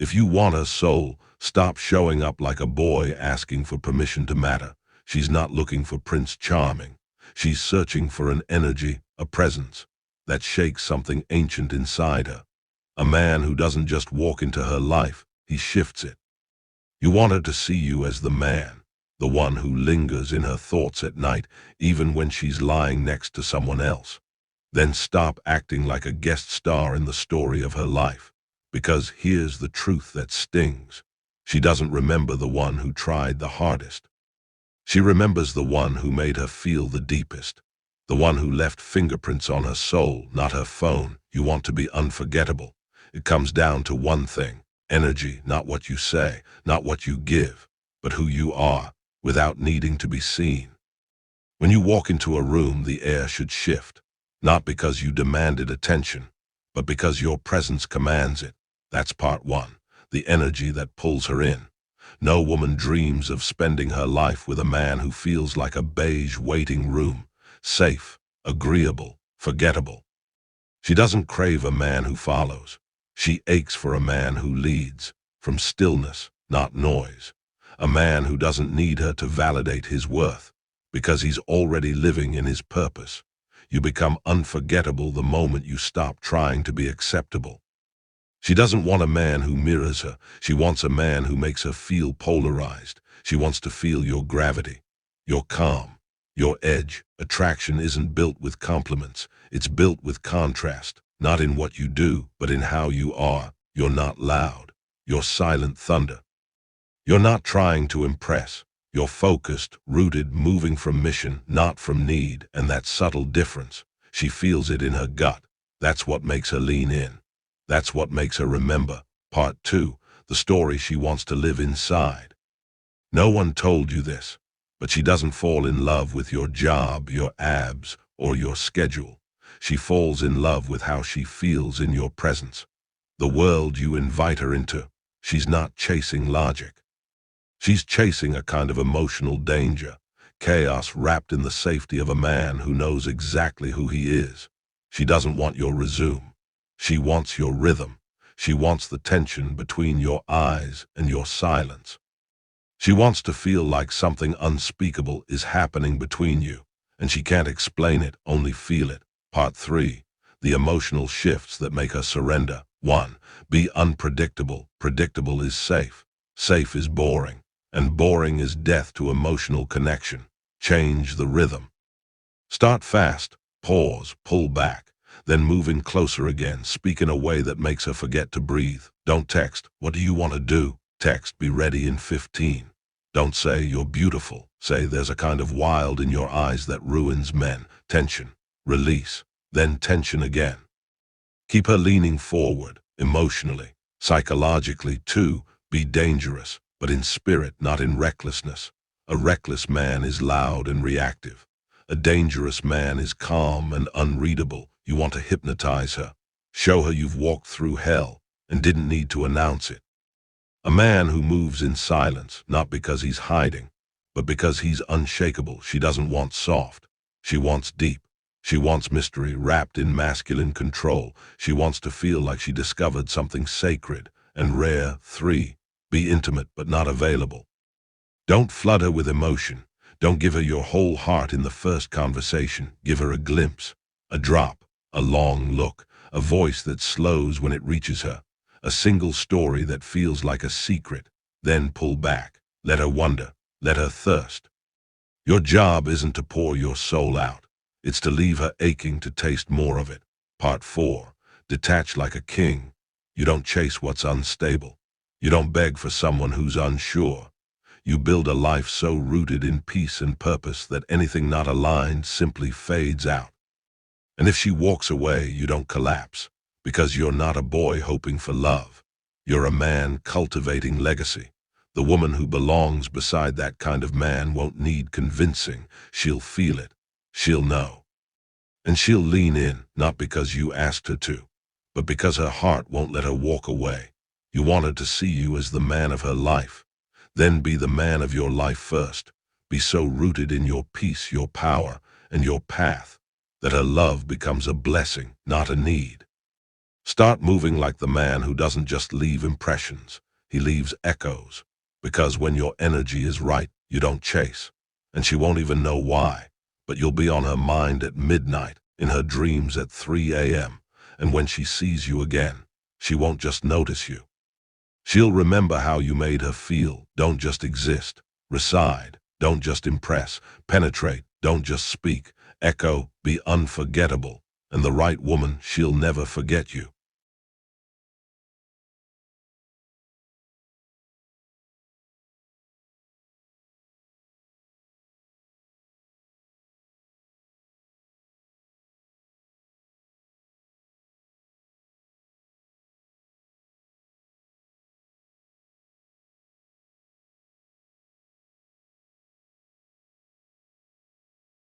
If you want her soul, stop showing up like a boy asking for permission to matter. She's not looking for Prince Charming. She's searching for an energy, a presence, that shakes something ancient inside her. A man who doesn't just walk into her life, he shifts it. You want her to see you as the man, the one who lingers in her thoughts at night, even when she's lying next to someone else. Then stop acting like a guest star in the story of her life. Because here's the truth that stings. She doesn't remember the one who tried the hardest. She remembers the one who made her feel the deepest. The one who left fingerprints on her soul, not her phone. You want to be unforgettable. It comes down to one thing: energy, not what you say, not what you give, but who you are, without needing to be seen. When you walk into a room, the air should shift, not because you demanded attention, but because your presence commands it. That's part one, the energy that pulls her in. No woman dreams of spending her life with a man who feels like a beige waiting room, safe, agreeable, forgettable. She doesn't crave a man who follows. She aches for a man who leads, from stillness, not noise. A man who doesn't need her to validate his worth, because he's already living in his purpose. You become unforgettable the moment you stop trying to be acceptable. She doesn't want a man who mirrors her. She wants a man who makes her feel polarized. She wants to feel your gravity, your calm, your edge. Attraction isn't built with compliments. It's built with contrast, not in what you do, but in how you are. You're not loud. You're silent thunder. You're not trying to impress. You're focused, rooted, moving from mission, not from need. And that subtle difference, she feels it in her gut. That's what makes her lean in. That's what makes her remember. Part two, the story she wants to live inside. No one told you this, but she doesn't fall in love with your job, your abs, or your schedule. She falls in love with how she feels in your presence. The world you invite her into. She's not chasing logic. She's chasing a kind of emotional danger, chaos wrapped in the safety of a man who knows exactly who he is. She doesn't want your resume. She wants your rhythm. She wants the tension between your eyes and your silence. She wants to feel like something unspeakable is happening between you, and she can't explain it, only feel it. Part three, the emotional shifts that make her surrender. 1. Be unpredictable. Predictable is safe. Safe is boring. And boring is death to emotional connection. Change the rhythm. Start fast. Pause. Pull back. Then move in closer again. Speak in a way that makes her forget to breathe. Don't text, "What do you want to do?" Text, "Be ready in 15. Don't say, "You're beautiful." Say, "There's a kind of wild in your eyes that ruins men." Tension. Release. Then tension again. Keep her leaning forward, emotionally, psychologically. 2. Be dangerous, but in spirit, not in recklessness. A reckless man is loud and reactive. A dangerous man is calm and unreadable. You want to hypnotize her. Show her you've walked through hell and didn't need to announce it. A man who moves in silence, not because he's hiding, but because he's unshakable. She doesn't want soft. She wants deep. She wants mystery wrapped in masculine control. She wants to feel like she discovered something sacred and rare. 3. Be intimate but not available. Don't flood her with emotion. Don't give her your whole heart in the first conversation. Give her a glimpse, a drop, a long look, a voice that slows when it reaches her, a single story that feels like a secret. Then pull back. Let her wonder. Let her thirst. Your job isn't to pour your soul out. It's to leave her aching to taste more of it. Part 4. Detach like a king. You don't chase what's unstable. You don't beg for someone who's unsure. You build a life so rooted in peace and purpose that anything not aligned simply fades out. And if she walks away, you don't collapse, because you're not a boy hoping for love. You're a man cultivating legacy. The woman who belongs beside that kind of man won't need convincing. She'll feel it. She'll know. And she'll lean in, not because you asked her to, but because her heart won't let her walk away. You want her to see you as the man of her life. Then be the man of your life first. Be so rooted in your peace, your power, and your path that her love becomes a blessing, not a need. Start moving like the man who doesn't just leave impressions, he leaves echoes. Because when your energy is right, you don't chase. And she won't even know why. But you'll be on her mind at midnight, in her dreams at 3 a.m. And when she sees you again, she won't just notice you. She'll remember how you made her feel. Don't just exist. Reside. Don't just impress. Penetrate. Don't just speak. Echo. Be unforgettable. And the right woman, she'll never forget you.